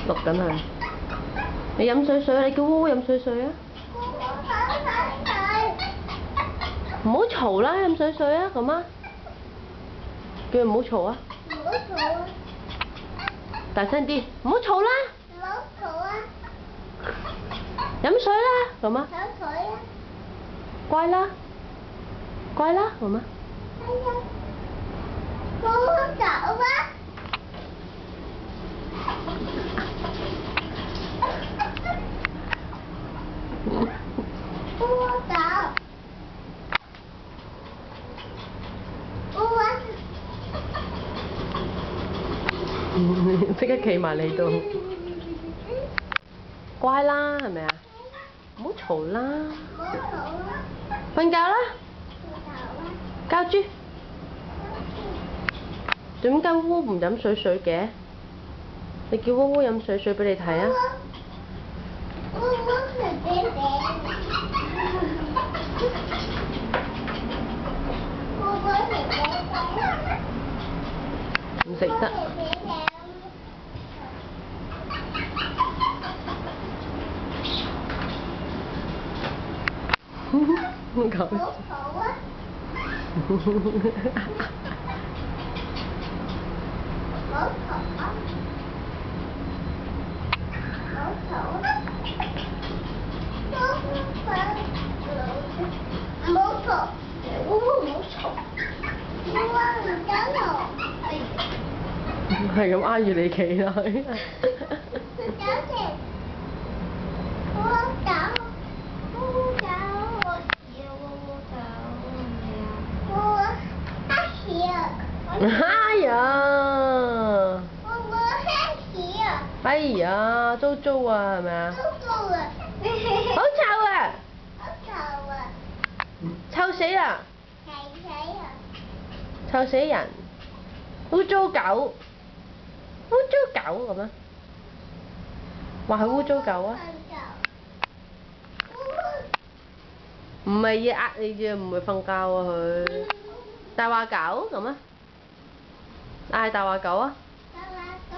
錄緊佢。你飲水水，你叫烏烏飲水水啊！唔好嘈啦，飲水水啊，咁啊！叫佢唔好嘈啊！唔好嘈啊！大聲啲，唔好嘈啦！唔好嘈啊！飲水啦，咁啊！飲水啊！乖啦，乖啦，咁啊！烏烏走啊！烏烏走。即刻企埋嚟度，乖啦，係咪啊？唔好嘈啦，瞓覺啦，教豬。點解烏烏唔飲水水嘅？你叫烏烏飲水水俾你睇啊！烏烏食餅餅。烏烏食餅餅。唔食得。好搞笑。冇嘈啊！冇嘈啊！唔好嘈，烏烏唔好嘈，烏烏唔得咯。係咁挨住你企啦。哎呀！哎呀，糟糟啊，係咪啊？好臭啊！臭死啦！臭死人！污糟狗！污糟狗咁啊？話佢污糟狗啊？唔係要呃你啫，唔會瞓覺啊佢。大話狗咁啊？嗌大話狗啊！大話狗。